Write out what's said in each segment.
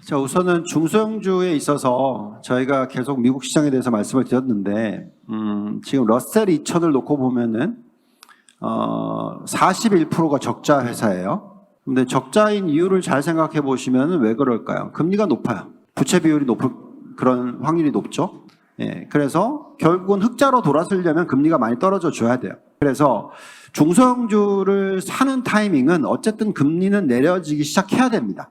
자, 우선은 중소형주에 있어서 저희가 계속 미국 시장에 대해서 말씀을 드렸는데, 지금 러셀 2000을 놓고 보면은 41%가 적자 회사예요. 근데 적자인 이유를 잘 생각해 보시면 왜 그럴까요? 금리가 높아요. 부채 비율이 높을 그런 확률이 높죠. 예, 그래서 결국은 흑자로 돌아서려면 금리가 많이 떨어져 줘야 돼요. 그래서 중소형주를 사는 타이밍은 어쨌든 금리는 내려지기 시작해야 됩니다.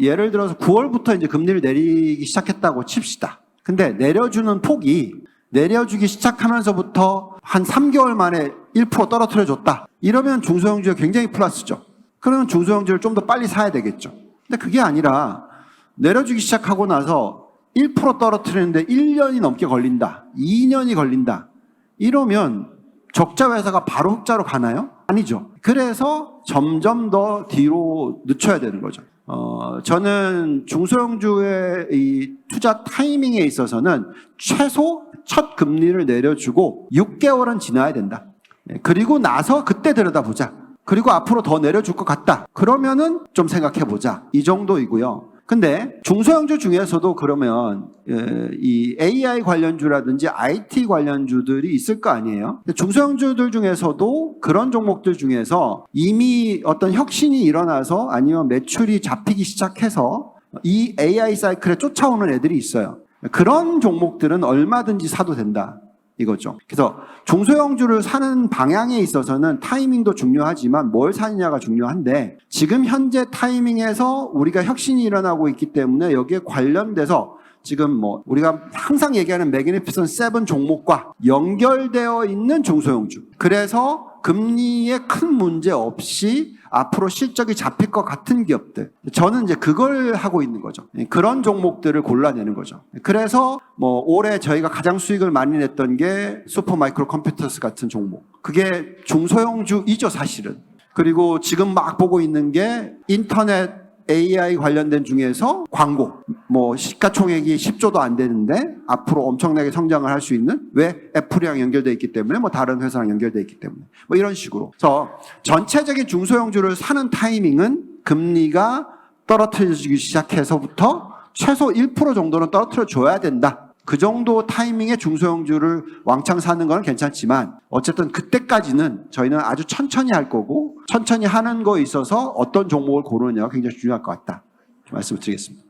예를 들어서 9월부터 이제 금리를 내리기 시작했다고 칩시다. 근데 내려주는 폭이 내려주기 시작하면서부터 한 3개월 만에 1% 떨어뜨려 줬다. 이러면 중소형주가 굉장히 플러스죠. 그러면 중소형주를 좀 더 빨리 사야 되겠죠. 근데 그게 아니라 내려주기 시작하고 나서 1% 떨어뜨리는데 1년이 넘게 걸린다. 2년이 걸린다. 이러면 적자 회사가 바로 흑자로 가나요? 아니죠. 그래서 점점 더 뒤로 늦춰야 되는 거죠. 저는 중소형주의 이 투자 타이밍에 있어서는 최소 첫 금리를 내려주고 6개월은 지나야 된다. 그리고 나서 그때 들여다보자. 그리고 앞으로 더 내려줄 것 같다. 그러면은 좀 생각해보자. 이 정도이고요. 근데 중소형주 중에서도 그러면 이 AI 관련주라든지 IT 관련주들이 있을 거 아니에요. 중소형주들 중에서도 그런 종목들 중에서 이미 어떤 혁신이 일어나서 아니면 매출이 잡히기 시작해서 이 AI 사이클에 쫓아오는 애들이 있어요. 그런 종목들은 얼마든지 사도 된다. 이거죠. 그래서 중소형주를 사는 방향에 있어서는 타이밍도 중요하지만 뭘 사느냐가 중요한데 지금 현재 타이밍에서 우리가 혁신이 일어나고 있기 때문에 여기에 관련돼서 지금 뭐 우리가 항상 얘기하는 매그니피선트 7 종목과 연결되어 있는 중소형주. 그래서 금리에 큰 문제 없이 앞으로 실적이 잡힐 것 같은 기업들. 저는 이제 그걸 하고 있는 거죠. 그런 종목들을 골라내는 거죠. 그래서 뭐 올해 저희가 가장 수익을 많이 냈던 게 슈퍼마이크로 컴퓨터스 같은 종목. 그게 중소형주이죠, 사실은. 그리고 지금 막 보고 있는 게 인터넷 AI 관련된 중에서 광고, 뭐 시가총액이 10조도 안 되는데 앞으로 엄청나게 성장을 할 수 있는, 왜? 애플이랑 연결되어 있기 때문에, 뭐 다른 회사랑 연결되어 있기 때문에, 뭐 이런 식으로. 그래서 전체적인 중소형주를 사는 타이밍은 금리가 떨어뜨려지기 시작해서부터 최소 1% 정도는 떨어뜨려 줘야 된다. 그 정도 타이밍에 중소형주를 왕창 사는 건 괜찮지만 어쨌든 그때까지는 저희는 아주 천천히 할 거고, 천천히 하는 거에 있어서 어떤 종목을 고르느냐가 굉장히 중요할 것 같다. 말씀을 드리겠습니다.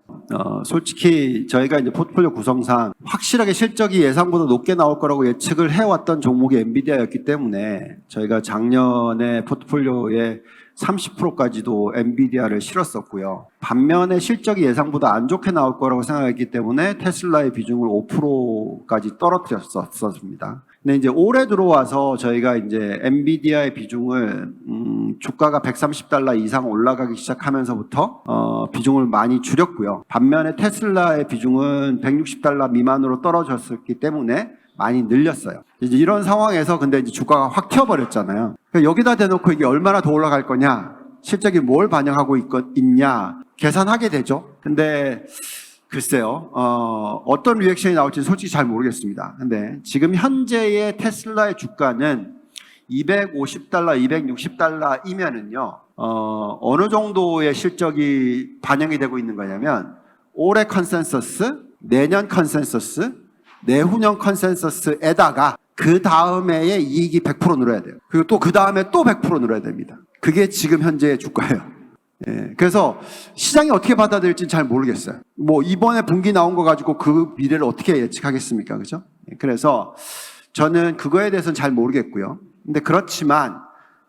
솔직히 저희가 이제 포트폴리오 구성상 확실하게 실적이 예상보다 높게 나올 거라고 예측을 해왔던 종목이 엔비디아였기 때문에 저희가 작년에 포트폴리오에 30%까지도 엔비디아를 실었었고요. 반면에 실적이 예상보다 안 좋게 나올 거라고 생각했기 때문에 테슬라의 비중을 5%까지 떨어뜨렸었습니다. 근데 이제 올해 들어와서 저희가 이제 엔비디아의 비중을 주가가 $130 이상 올라가기 시작하면서부터 비중을 많이 줄였고요. 반면에 테슬라의 비중은 $160 미만으로 떨어졌기 때문에 많이 늘렸어요. 이제 이런 상황에서 근데 이제 주가가 확 튀어버렸잖아요. 그러니까 여기다 대놓고 이게 얼마나 더 올라갈 거냐, 실적이 뭘 반영하고 있냐 계산하게 되죠. 근데 글쎄요, 어떤 리액션이 나올지 솔직히 잘 모르겠습니다. 근데 지금 현재의 테슬라의 주가는 $250, $260이면은요, 어느 정도의 실적이 반영이 되고 있는 거냐면 올해 컨센서스, 내년 컨센서스, 내후년 컨센서스에다가 그 다음해의 이익이 100% 늘어야 돼요. 그리고 또 그 다음에 또 100% 늘어야 됩니다. 그게 지금 현재의 주가예요. 예, 그래서 시장이 어떻게 받아들일지는 잘 모르겠어요. 뭐 이번에 분기 나온 거 가지고 그 미래를 어떻게 예측하겠습니까? 그죠? 예, 그래서 저는 그거에 대해서는 잘 모르겠고요. 근데 그렇지만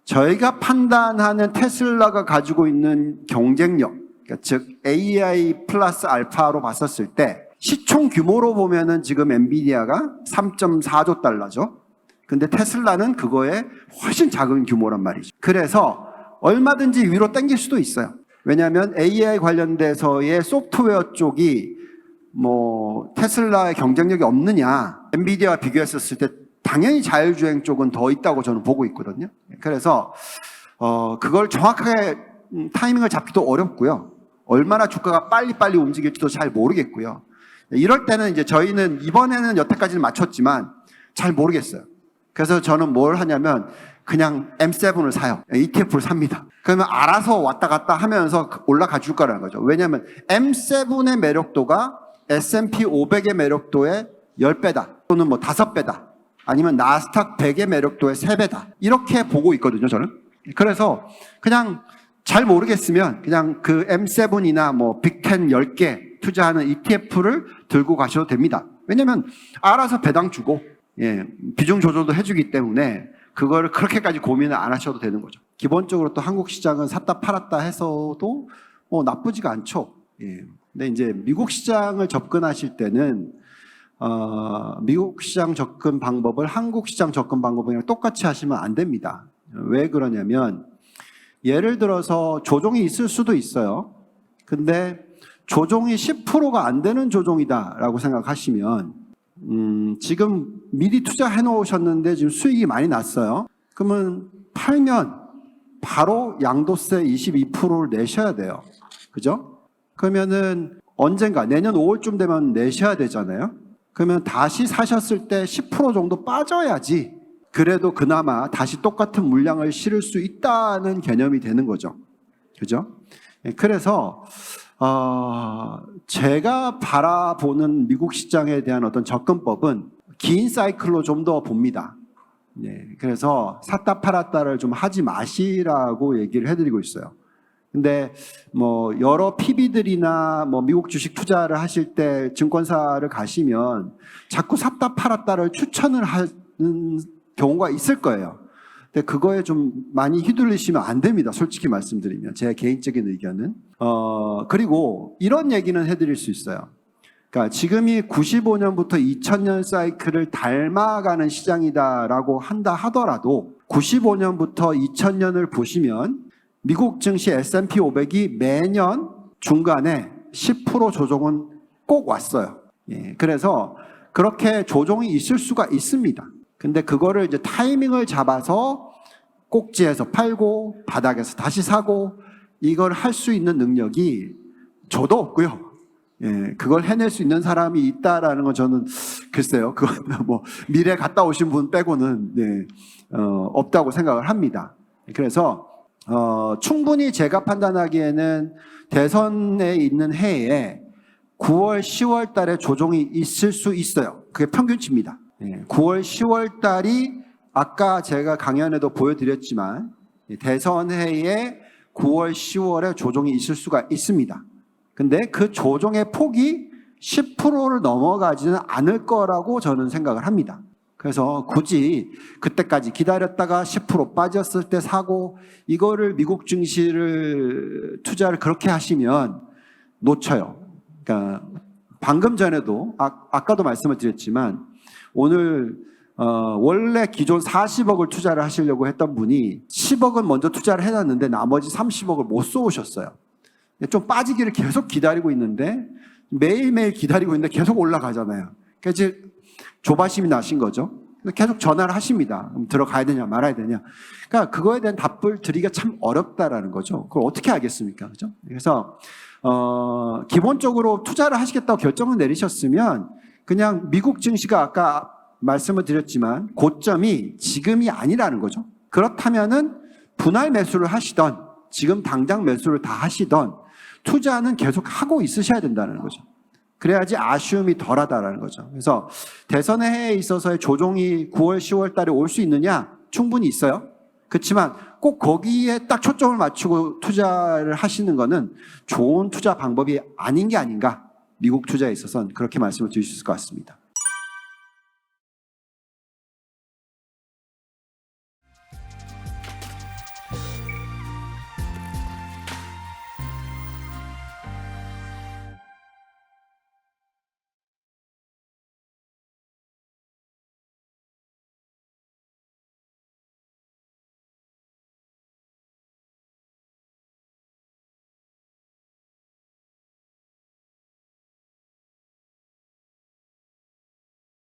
저희가 판단하는 테슬라가 가지고 있는 경쟁력, 그러니까 즉 AI 플러스 알파로 봤었을 때 시총 규모로 보면은 지금 엔비디아가 3.4조 달러죠. 근데 테슬라는 그거에 훨씬 작은 규모란 말이죠. 그래서 얼마든지 위로 당길 수도 있어요. 왜냐하면 AI 관련돼서의 소프트웨어 쪽이 뭐 테슬라의 경쟁력이 없느냐, 엔비디아와 비교했었을 때 당연히 자율주행 쪽은 더 있다고 저는 보고 있거든요. 그래서 그걸 정확하게 타이밍을 잡기도 어렵고요. 얼마나 주가가 빨리빨리 움직일지도 잘 모르겠고요. 이럴 때는 이제 저희는 이번에는 여태까지는 맞췄지만 잘 모르겠어요. 그래서 저는 뭘 하냐면 그냥 M7을 사요. ETF를 삽니다. 그러면 알아서 왔다 갔다 하면서 올라가 줄 거라는 거죠. 왜냐하면 M7의 매력도가 S&P 500의 매력도의 10배다. 또는 뭐 5배다. 아니면 나스닥 100의 매력도의 3배다. 이렇게 보고 있거든요, 저는. 그래서 그냥 잘 모르겠으면 그냥 그 M7이나 뭐 빅10 10개 투자하는 ETF를 들고 가셔도 됩니다. 왜냐면 알아서 배당 주고, 비중 조절도 해주기 때문에 그거를 그렇게까지 고민을 안 하셔도 되는 거죠. 기본적으로 또 한국 시장은 샀다 팔았다 해서도 나쁘지가 않죠. 근데 이제 미국 시장을 접근하실 때는 미국 시장 접근 방법을 한국 시장 접근 방법이랑 똑같이 하시면 안 됩니다. 왜 그러냐면 예를 들어서 조종이 있을 수도 있어요. 근데 조종이 10%가 안 되는 조종이다라고 생각하시면 지금 미리 투자해 놓으셨는데 지금 수익이 많이 났어요. 그러면 팔면 바로 양도세 22%를 내셔야 돼요. 그죠? 그러면은 언젠가 내년 5월쯤 되면 내셔야 되잖아요. 그러면 다시 사셨을 때 10% 정도 빠져야지 그래도 그나마 다시 똑같은 물량을 실을 수 있다는 개념이 되는 거죠. 그죠? 그래서 제가 바라보는 미국 시장에 대한 어떤 접근법은 긴 사이클로 좀 더 봅니다. 그래서 샀다 팔았다를 좀 하지 마시라고 얘기를 해드리고 있어요. 근데 뭐 여러 PB들이나 뭐 미국 주식 투자를 하실 때 증권사를 가시면 자꾸 샀다 팔았다를 추천을 하는 경우가 있을 거예요. 근데 그거에 좀 많이 휘둘리시면 안 됩니다. 솔직히 말씀드리면 제 개인적인 의견은 그리고 이런 얘기는 해드릴 수 있어요. 그러니까 지금이 95년부터 2000년 사이클을 닮아가는 시장이다라고 한다 하더라도 95년부터 2000년을 보시면 미국 증시 S&P 500이 매년 중간에 10% 조정은 꼭 왔어요. 그래서 그렇게 조정이 있을 수가 있습니다. 근데 그거를 이제 타이밍을 잡아서 꼭지에서 팔고 바닥에서 다시 사고 이걸 할 수 있는 능력이 저도 없고요. 그걸 해낼 수 있는 사람이 있다라는 건 저는 글쎄요. 그건 뭐 미래 갔다 오신 분 빼고는 없다고 생각을 합니다. 그래서 충분히 제가 판단하기에는 대선에 있는 해에 9월, 10월 달에 조정이 있을 수 있어요. 그게 평균치입니다. 9월, 10월 달이 아까 제가 강연에도 보여드렸지만 대선 해에 9월, 10월에 조정이 있을 수가 있습니다. 근데 그 조정의 폭이 10%를 넘어가지는 않을 거라고 저는 생각을 합니다. 그래서 굳이 그때까지 기다렸다가 10% 빠졌을 때 사고 이거를 미국 증시를 투자를 그렇게 하시면 놓쳐요. 그러니까 방금 전에도 아까도 말씀을 드렸지만 오늘 원래 기존 40억을 투자를 하시려고 했던 분이 10억은 먼저 투자를 해놨는데 나머지 30억을 못 쏘으셨어요. 좀 빠지기를 계속 기다리고 있는데 매일매일 기다리고 있는데 계속 올라가잖아요. 그러니까 이제 조바심이 나신 거죠. 계속 전화를 하십니다. 그럼 들어가야 되냐 말아야 되냐. 그러니까 그거에 대한 답을 드리기가 참 어렵다라는 거죠. 그걸 어떻게 알겠습니까? 그죠? 그래서 기본적으로 투자를 하시겠다고 결정을 내리셨으면 그냥 미국 증시가 아까 말씀을 드렸지만 고점이 지금이 아니라는 거죠. 그렇다면은 분할 매수를 하시던 지금 당장 매수를 다 하시던 투자는 계속 하고 있으셔야 된다는 거죠. 그래야지 아쉬움이 덜하다라는 거죠. 그래서 대선의 해에 있어서의 조정이 9월, 10월 달에 올 수 있느냐? 충분히 있어요. 그렇지만 꼭 거기에 딱 초점을 맞추고 투자를 하시는 거는 좋은 투자 방법이 아닌 게 아닌가? 미국 투자에 있어서는 그렇게 말씀을 드릴 수 있을 것 같습니다.